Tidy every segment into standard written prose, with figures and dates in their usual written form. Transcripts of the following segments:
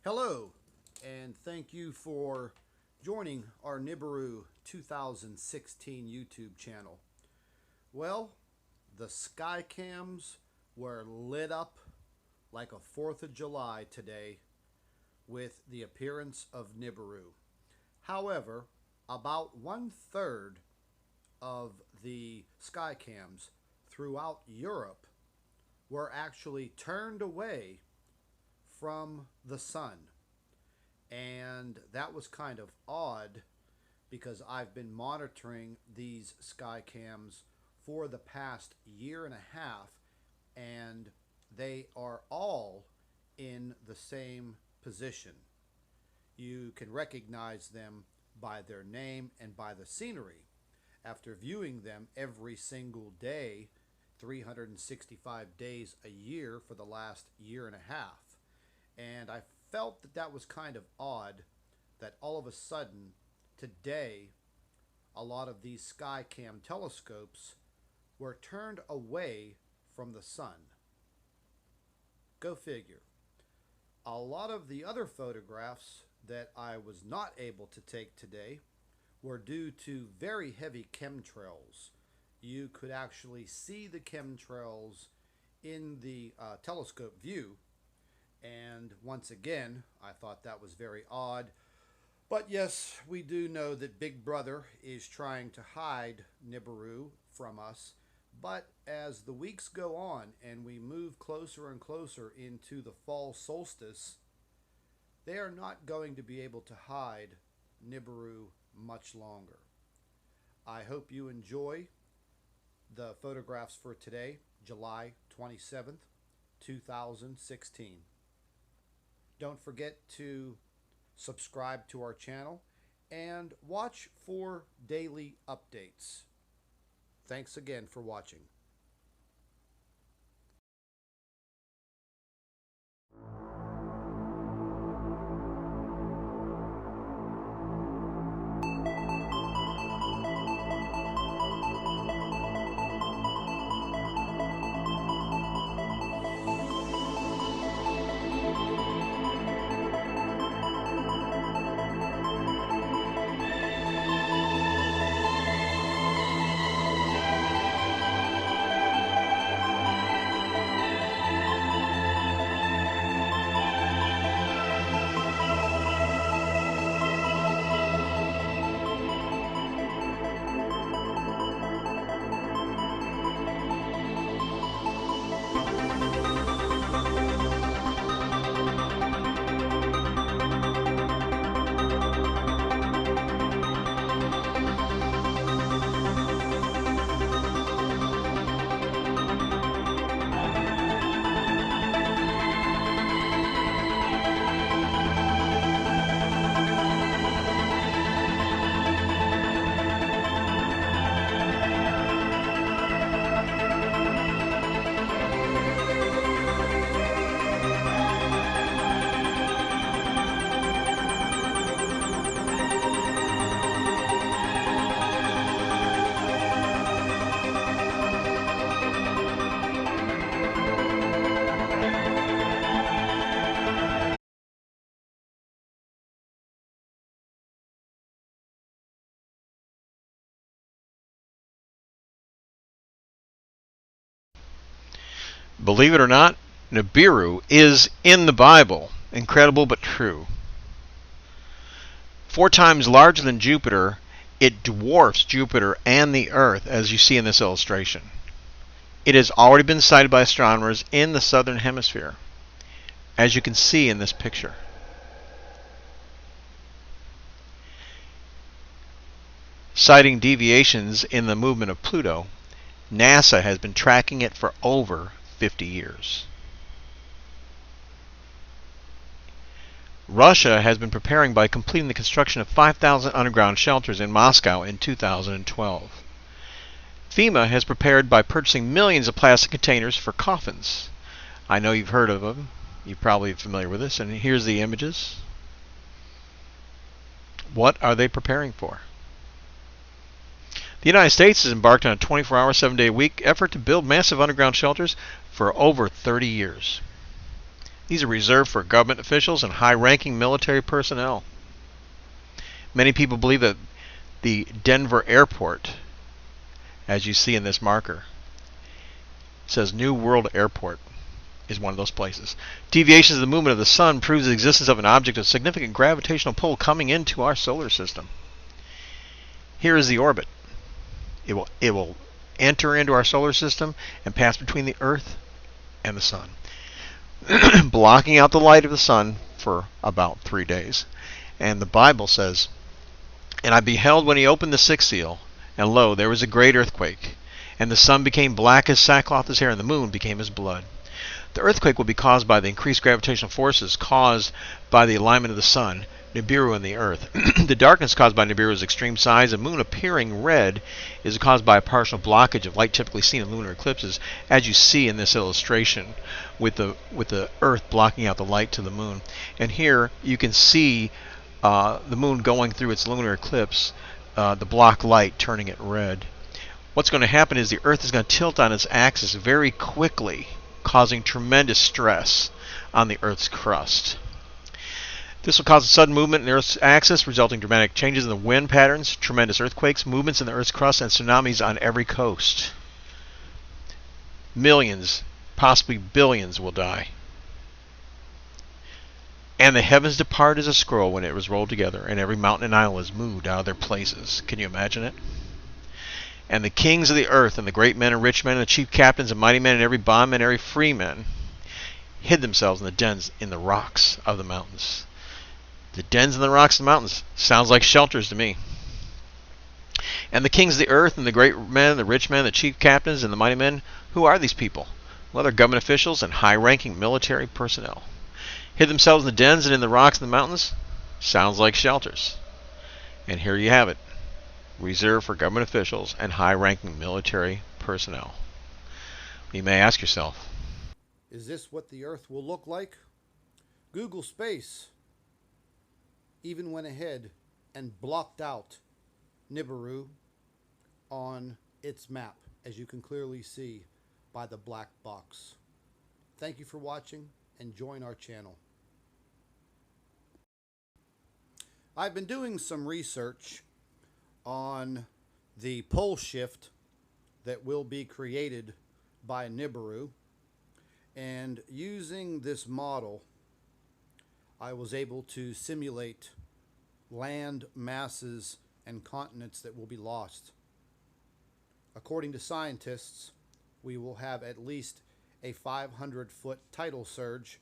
Hello, and thank you for joining our Nibiru 2016 YouTube channel. Well, the sky cams were lit up like a 4th of July today with the appearance of Nibiru. However, about 1/3 of the sky cams throughout Europe were actually turned away from the sun. And that was kind of odd because I've been monitoring these sky cams for the past year and a half, and they are all in the same position. You can recognize them by their name and by the scenery. After viewing them every single day, 365 days a year for the last year and a half. And I felt that that was kind of odd that all of a sudden today a lot of these Skycam telescopes were turned away from the sun. Go figure. A lot of the other photographs that I was not able to take today were due to very heavy chemtrails. You could actually see the chemtrails in the telescope view. And once again, I thought that was very odd. But yes, we do know that Big Brother is trying to hide Nibiru from us. But as the weeks go on and we move closer and closer into the fall solstice, they are not going to be able to hide Nibiru much longer. I hope you enjoy the photographs for today, July 27th, 2016. Don't forget to subscribe to our channel and watch for daily updates. Thanks again for watching. Believe it or not, Nibiru is in the Bible. Incredible but true. 4 times larger than Jupiter, it dwarfs Jupiter and the Earth, as you see in this illustration. It has already been sighted by astronomers in the southern hemisphere, as you can see in this picture. Citing deviations in the movement of Pluto, NASA has been tracking it for over 50 years. Russia has been preparing by completing the construction of 5,000 underground shelters in Moscow in 2012. FEMA has prepared by purchasing millions of plastic containers for coffins. I know you've heard of them. You're probably familiar with this. And here's the images. What are they preparing for? The United States has embarked on a 24-hour, 7-day-a-week effort to build massive underground shelters for over 30 years. These are reserved for government officials and high-ranking military personnel. Many people believe that the Denver airport, as you see in this marker, says New World Airport, is one of those places. Deviations of the movement of the sun proves the existence of an object of significant gravitational pull coming into our solar system. Here is the orbit. It will enter into our solar system and pass between the Earth and the sun, blocking out the light of the sun for about 3 days. And the Bible says, "And I beheld when he opened the sixth seal, and lo, there was a great earthquake, and the sun became black as sackcloth as hair, and the moon became as blood." The earthquake will be caused by the increased gravitational forces caused by the alignment of the sun, Nibiru, and the earth. The darkness caused by Nibiru's extreme size and moon appearing red is caused by a partial blockage of light typically seen in lunar eclipses, as you see in this illustration with the earth blocking out the light to the moon. And here you can see the moon going through its lunar eclipse, the block light turning it red. What's going to happen is the earth is going to tilt on its axis very quickly, causing tremendous stress on the Earth's crust. This will cause a sudden movement in the Earth's axis, resulting in dramatic changes in the wind patterns, tremendous earthquakes, movements in the Earth's crust, and tsunamis on every coast. Millions, possibly billions, will die. And the heavens depart as a scroll when it was rolled together, and every mountain and isle is moved out of their places. Can you imagine it? And the kings of the earth, and the great men and rich men, and the chief captains and mighty men, and every bondman and every free man, hid themselves in the dens in the rocks of the mountains. The dens in the rocks of the mountains sounds like shelters to me. And the kings of the earth, and the great men, the rich men, the chief captains, and the mighty men, who are these people? Well, they're government officials and high-ranking military personnel. Hid themselves in the dens and in the rocks of the mountains sounds like shelters. And here you have it. Reserved for government officials and high-ranking military personnel. You may ask yourself, is this what the Earth will look like? Google Space even went ahead and blocked out Nibiru on its map, as you can clearly see by the black box. Thank you for watching, and join our channel. I've been doing some research on the pole shift that will be created by Nibiru, and using this model I was able to simulate land masses and continents that will be lost. According to scientists, we will have at least a 500-foot tidal surge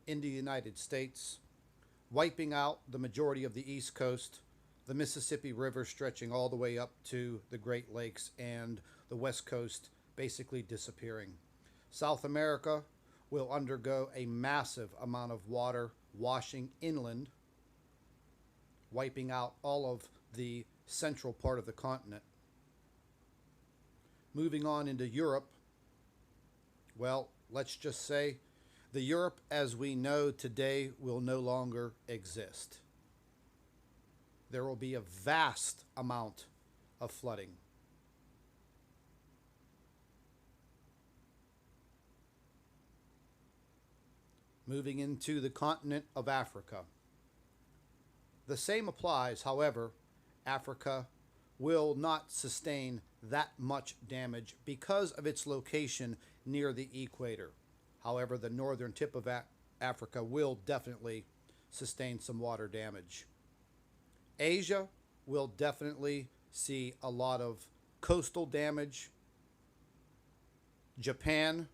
in the United States, wiping out the majority of the East Coast, the Mississippi River stretching all the way up to the Great Lakes, and the West Coast basically disappearing. South America will undergo a massive amount of water washing inland, wiping out all of the central part of the continent. Moving on into Europe, well, let's just say the Europe as we know today will no longer exist. There will be a vast amount of flooding. Moving into the continent of Africa. The same applies, however, Africa will not sustain that much damage because of its location near the equator. However, the northern tip of Africa will definitely sustain some water damage. Asia will definitely see a lot of coastal damage. Japan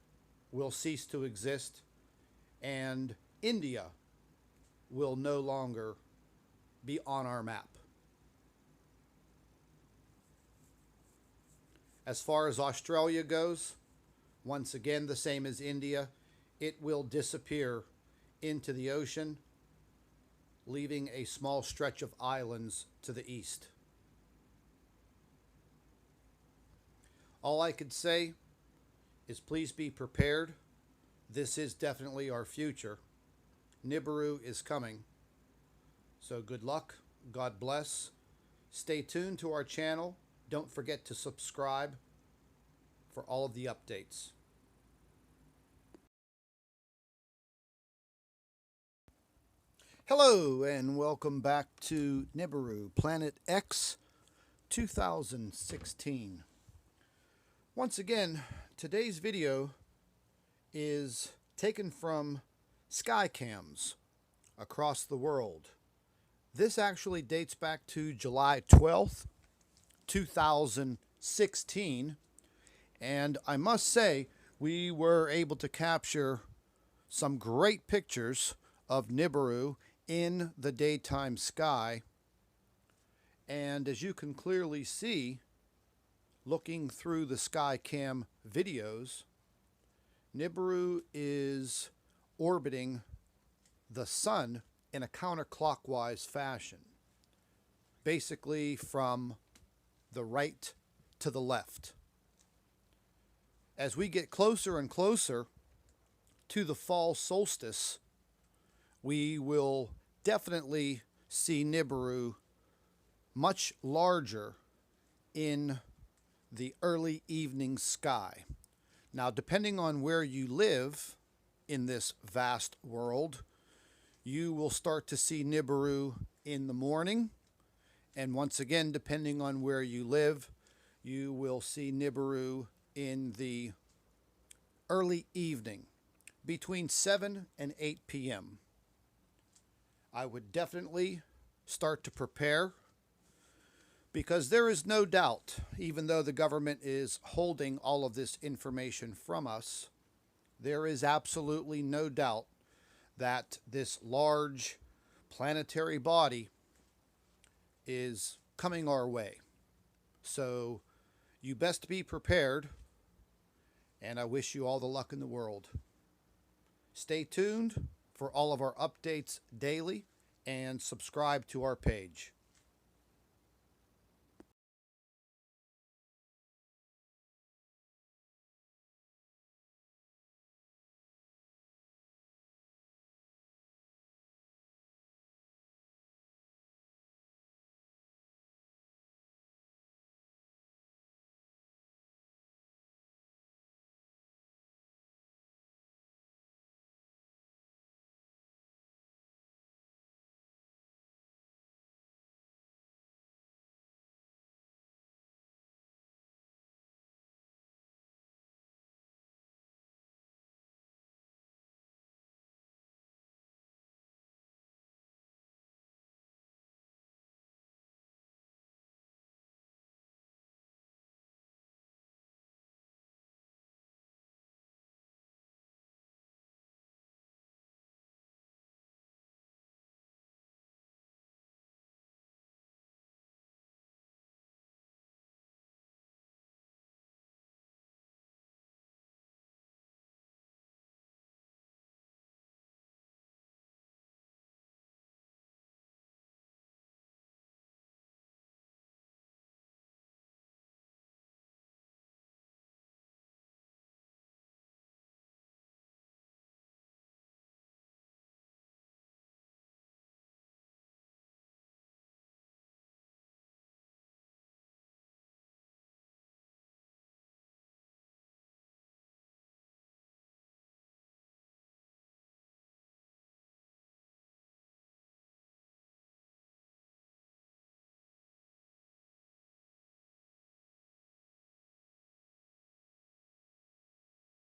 will cease to exist, and India will no longer be on our map. As far as Australia goes, once again, the same as India, it will disappear into the ocean, leaving a small stretch of islands to the east. All I could say is please be prepared. This is definitely our future. Nibiru is coming. So good luck. God bless. Stay tuned to our channel. Don't forget to subscribe for all of the updates. Hello and welcome back to Nibiru, Planet X 2016. Once again, today's video is taken from sky cams across the world. This actually dates back to July 12th, 2016, and I must say we were able to capture some great pictures of Nibiru in the daytime sky. And as you can clearly see, looking through the Skycam videos, Nibiru is orbiting the sun in a counterclockwise fashion, basically from the right to the left. As we get closer and closer to the fall solstice, we will definitely see Nibiru much larger in the early evening sky. Now, depending on where you live in this vast world, you will start to see Nibiru in the morning. And once again, depending on where you live, you will see Nibiru in the early evening, between 7 and 8 p.m. I would definitely start to prepare, because there is no doubt, even though the government is holding all of this information from us, there is absolutely no doubt that this large planetary body is coming our way. So you best be prepared, and I wish you all the luck in the world. Stay tuned for all of our updates daily and subscribe to our page.